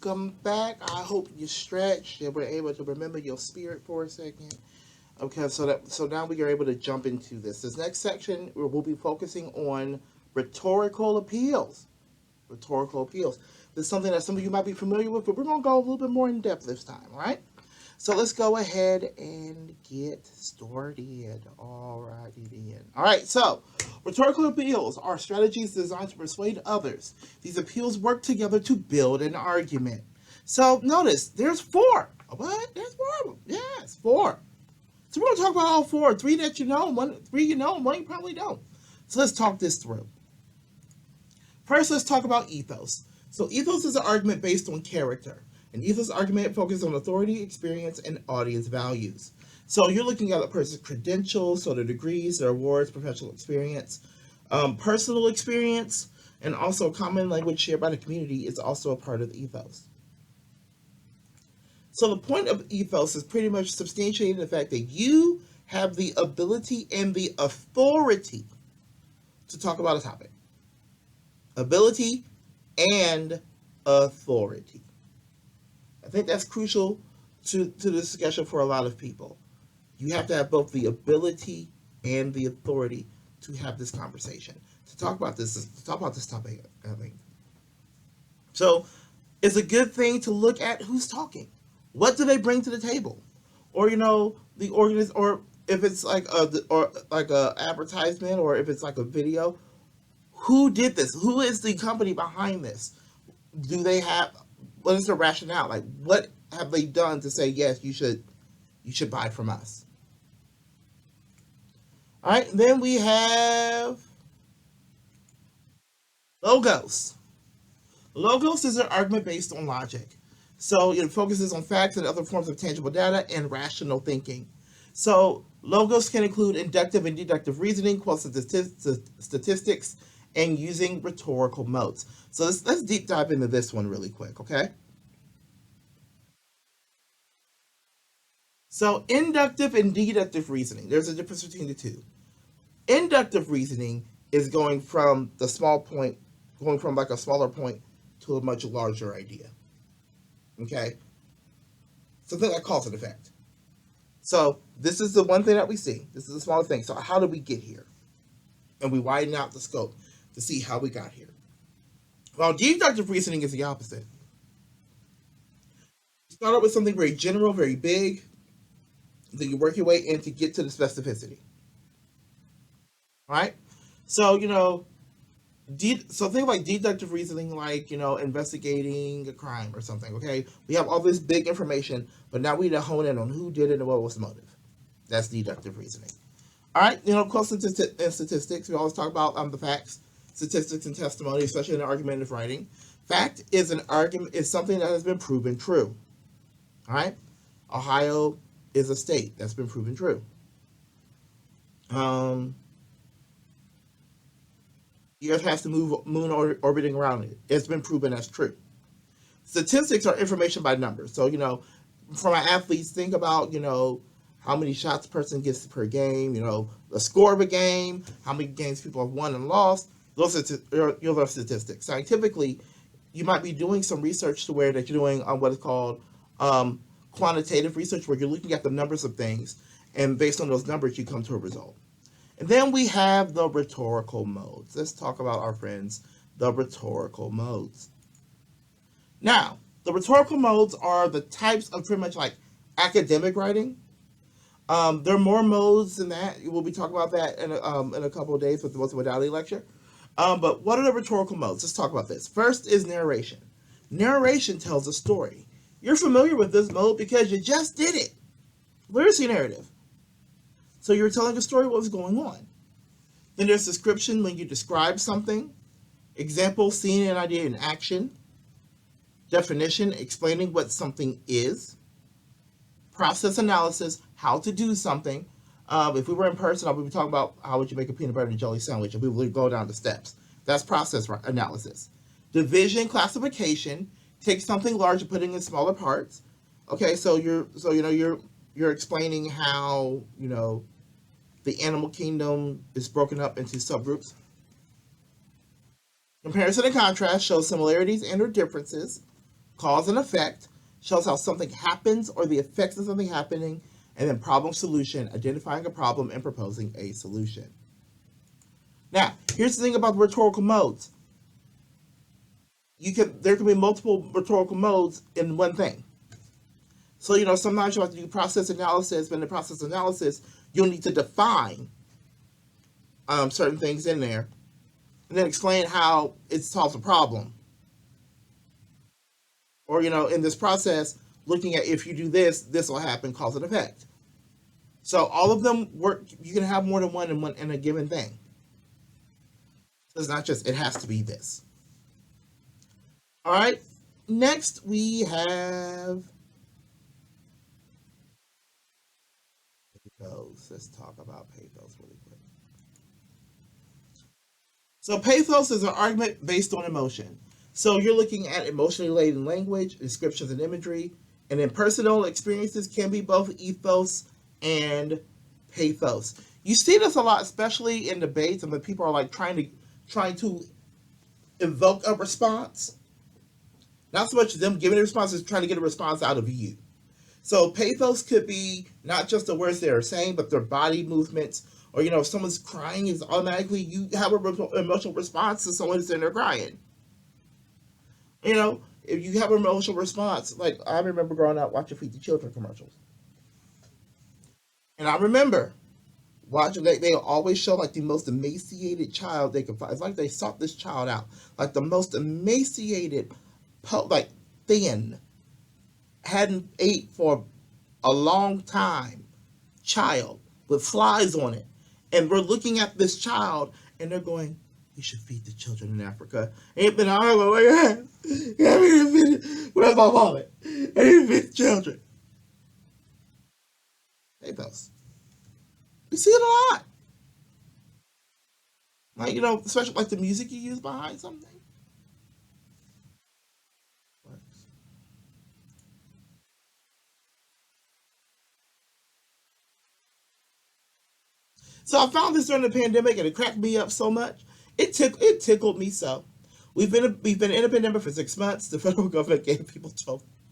welcome back. I hope you stretched and were able to remember your spirit for a second. Okay, so now we are able to jump into this. This next section, we'll be focusing on rhetorical appeals. Rhetorical appeals. This is something that some of you might be familiar with, but we're going to go a little bit more in depth this time, all right? So let's go ahead and get started. All righty then. All right, so rhetorical appeals are strategies designed to persuade others. These appeals work together to build an argument. So notice there's four. What? There's four of them. Yes, four. So we're gonna talk about all four. Three that you know, three you know, and one you probably don't. So let's talk this through. First, let's talk about ethos. So ethos is an argument based on character. An ethos argument focuses on authority, experience, and audience values. So you're looking at a person's credentials, so their degrees, their awards, professional experience, personal experience, and also common language shared by the community is also a part of the ethos. So the point of ethos is pretty much substantiating the fact that you have the ability and the authority to talk about a topic. Ability and authority. I think that's crucial to the discussion for a lot of people. You have to have both the ability and the authority to have this conversation, to talk about this topic, I think. So it's a good thing to look at who's talking. What do they bring to the table? Or, the organist, or if it's like a advertisement, or if it's like a video, who did this? Who is the company behind this? Do they have, what is the rationale? Like, what have they done to say, yes, you should buy from us? All right, then we have logos. Logos is an argument based on logic. So it focuses on facts and other forms of tangible data and rational thinking. So logos can include inductive and deductive reasoning, statistics, and using rhetorical modes. So let's deep dive into this one really quick, okay? So inductive and deductive reasoning, there's a difference between the two. Inductive reasoning is going from like a smaller point to a much larger idea. Okay? Something like cause and effect. So this is the one thing that we see. This is a smaller thing. So how did we get here? And we widen out the scope to see how we got here. Well, deductive reasoning is the opposite. You start out with something very general, very big, then you work your way in to get to the specificity. All right? So, so think like deductive reasoning, like, investigating a crime or something, okay? We have all this big information, but now we need to hone in on who did it and what was the motive. That's deductive reasoning. All right, close to statistics, we always talk about the facts, statistics, and testimony, especially in argumentative writing. Fact is something that has been proven true. All right? Ohio is a state that's been proven true. The Earth has to move moon orbiting around it. It's been proven as true. Statistics are information by numbers. So, for my athletes, think about, how many shots a person gets per game, the score of a game, how many games people have won and lost. Those are statistics. Scientifically, you might be doing some research to where that you're doing what is called quantitative research, where you're looking at the numbers of things, and based on those numbers, you come to a result. And then we have the rhetorical modes. Let's talk about our friends, the rhetorical modes. Now, the rhetorical modes are the types of pretty much like academic writing. There are more modes than that. We'll be talking about that in a couple of days with the multimodality lecture. But what are the rhetorical modes? Let's talk about this. First is narration. Narration tells a story. You're familiar with this mode because you just did it. Literacy narrative. So you're telling a story of what's going on. Then there's description, when you describe something. Example, scene and idea in action. Definition, explaining what something is. Process analysis, how to do something. If we were in person, I would be talking about how would you make a peanut butter and jelly sandwich, and we would go down the steps. That's process analysis. Division, classification, take something large and put it in smaller parts. Okay, so you're explaining how the animal kingdom is broken up into subgroups. Comparison and contrast show similarities and or differences. Cause and effect shows how something happens or the effects of something happening, and then problem solution, identifying a problem and proposing a solution. Now, here's the thing about the rhetorical modes. There can be multiple rhetorical modes in one thing. So, sometimes you have to do process analysis, but in the process analysis, you'll need to define certain things in there and then explain how it solves a problem. Or, in this process, looking at if you do this, this will happen, cause and effect. So all of them work. You can have more than one in a given thing. So it's not just, it has to be this. All right. Next, we have pathos. Let's talk about pathos really quick. So pathos is an argument based on emotion. So you're looking at emotionally laden language, descriptions and imagery, and then personal experiences can be both ethos and pathos. You see this a lot, especially in debates, and when people are like trying to evoke a response. Not so much them giving a response, as trying to get a response out of you. So pathos could be not just the words they're saying, but their body movements. Or, if someone's crying, is automatically you have an emotional response to someone sitting there crying. If you have an emotional response, like I remember growing up watching Feed the Children commercials. And I remember watching, they always show like the most emaciated child they could find. It's like they sought this child out. Like the most emaciated, like thin, hadn't ate for a long time child with flies on it. And we're looking at this child and they're going, you should feed the children in Africa. Ain't been all right. Where's my wallet? I need to feed the children. Pathos. We see it a lot. Like, especially like the music you use behind something. So I found this during the pandemic, and it cracked me up so much. It tickled me so. We've been in a pandemic for 6 months. The federal government gave people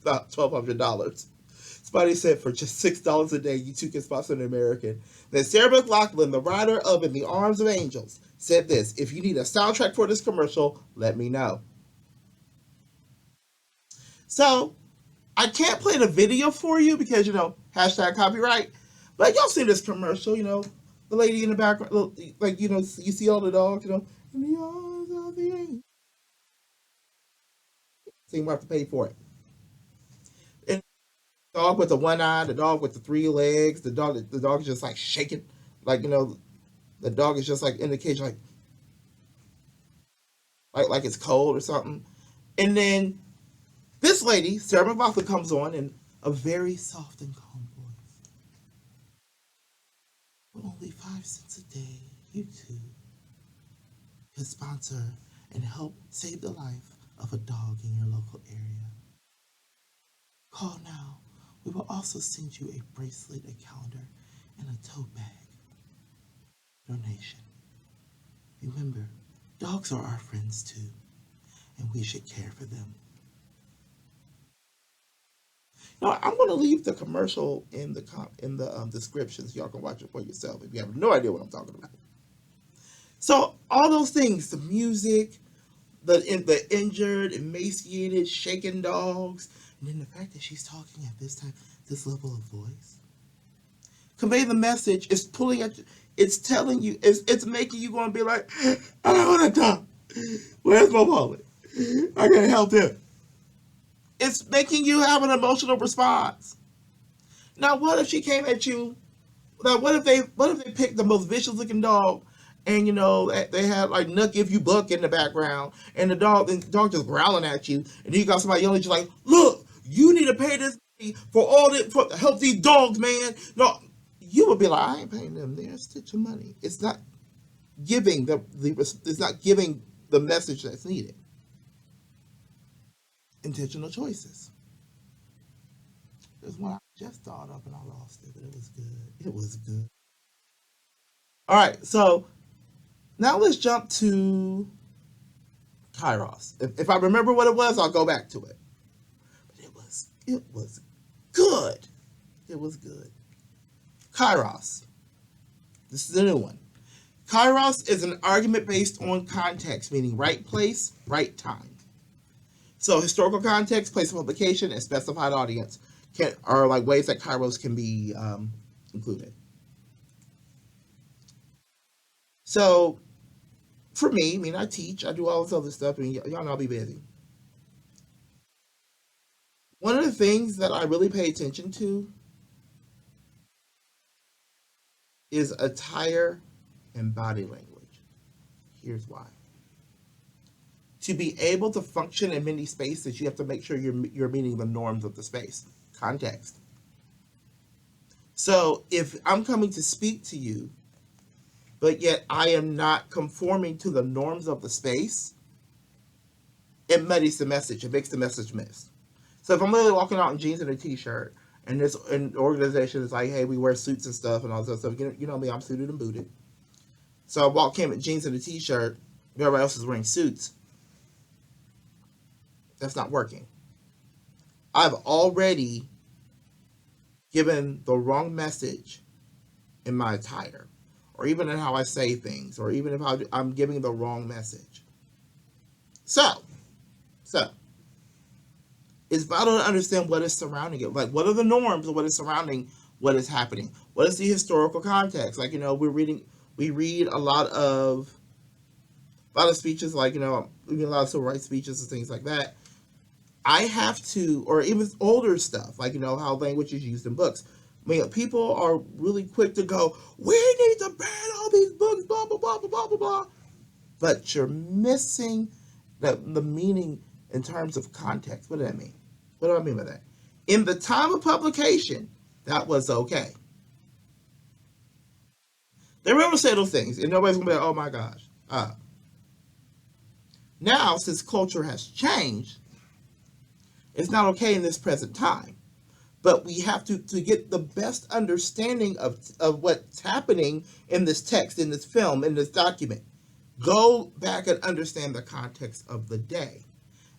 $1,200. Somebody said for just $6 a day, you too can sponsor an American. Then Sarah McLachlan, the writer of In the Arms of Angels, said this: if you need a soundtrack for this commercial, let me know. So I can't play the video for you because hashtag copyright. But y'all see this commercial, the lady in the background, like you see all the dogs, in the arms of the angel. So you have to pay for it. And the dog with the one eye, the dog with the three legs, the dog is just like shaking, like the dog is just like in the cage, like it's cold or something. And then this lady, Sarah McLachlan, comes on in a very soft and calm voice. For only 5 cents a day, you too can sponsor and help save the life of a dog in your local area. Call now. We will also send you a bracelet, a calendar, and a tote bag donation. Remember, dogs are our friends too, and we should care for them. Now, I'm going to leave the commercial in the description so y'all can watch it for yourself if you have no idea what I'm talking about. So all those things, the music, the injured, emaciated, shaken dogs, and then the fact that she's talking at this level of voice, convey the message. It's pulling at you. It's telling you. It's making you going to be like, I don't want to talk. Where's my wallet? I gotta help him. It's making you have an emotional response. Now, what if she came at you? Now, what if they picked the most vicious looking dog, and they had like "Nuck if you buck" in the background, and the dog just growling at you, and then you got somebody yelling at you like, "Look, you need to pay this money for to help these dogs, man." No, you would be like, "I ain't paying them their stitch of money." It's not giving it's not giving the message that's needed. Intentional choices. There's one I just thought of and I lost it, but it was good. It was good. All right, so now let's jump to Kairos. If I remember what it was, I'll go back to it. It was good. It was good. Kairos. This is a new one. Kairos is an argument based on context, meaning right place, right time. So historical context, place of publication, and specified audience are like ways that Kairos can be included. So for me, I mean, I teach, I do all this other stuff, and y'all know I'll be busy. One of the things that I really pay attention to is attire and body language. Here's why. To be able to function in many spaces, you have to make sure you're meeting the norms of the space. Context. So if I'm coming to speak to you, but yet I am not conforming to the norms of the space, it muddies the message. It makes the message miss. So if I'm literally walking out in jeans and a t-shirt, and this an organization is like, hey, we wear suits and stuff and all this stuff. You know me, I'm suited and booted. So I walk in with jeans and a t-shirt, everybody else is wearing suits. That's not working. I've already given the wrong message in my attire, or even in how I say things, or even if I'm giving the wrong message. So it's vital to understand what is surrounding it. Like, what are the norms of what is surrounding what is happening? What is the historical context? Like, we read a lot of speeches, like, we read a lot of civil rights speeches and things like that. I have to, or even older stuff, like, how language is used in books. I mean, people are really quick to go, we need to ban all these books, blah, blah, blah, blah, blah, blah, blah. But you're missing the meaning in terms of context. What do that mean? What do I mean by that? In the time of publication, that was okay. They were able to say those things, and nobody's going to be like, oh my gosh. Now, since culture has changed, it's not okay in this present time. But we have to get the best understanding of what's happening in this text, in this film, in this document. Go back and understand the context of the day.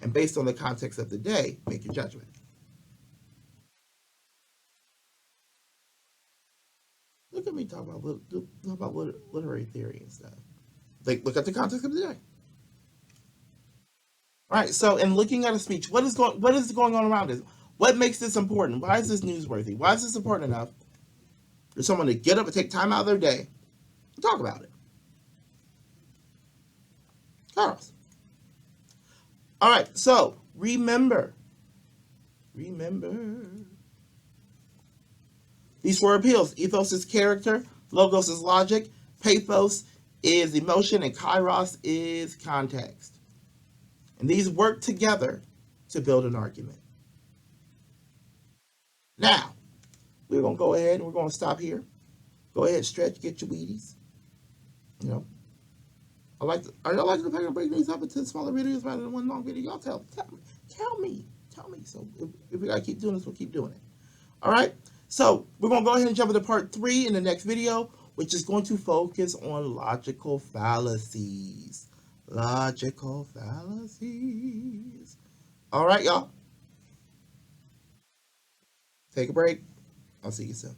And based on the context of the day, make your judgment. Look at me talk about literary theory and stuff. Like, look at the context of the day. All right. So, in looking at a speech, what is going on around this? What makes this important? Why is this newsworthy? Why is this important enough for someone to get up and take time out of their day and talk about it? Carlos. All right. So remember. These four appeals. Ethos is character. Logos is logic. Pathos is emotion. And kairos is context. And these work together to build an argument. Now, we're going to go ahead and we're going to stop here. Go ahead, stretch, get your Wheaties. I like the fact of breaking these up into smaller videos rather than one long video. Y'all tell me. So if we got to keep doing this, we'll keep doing it. All right? So we're going to go ahead and jump into part 3 in the next video, which is going to focus on logical fallacies. Logical fallacies. All right, y'all. Take a break. I'll see you soon.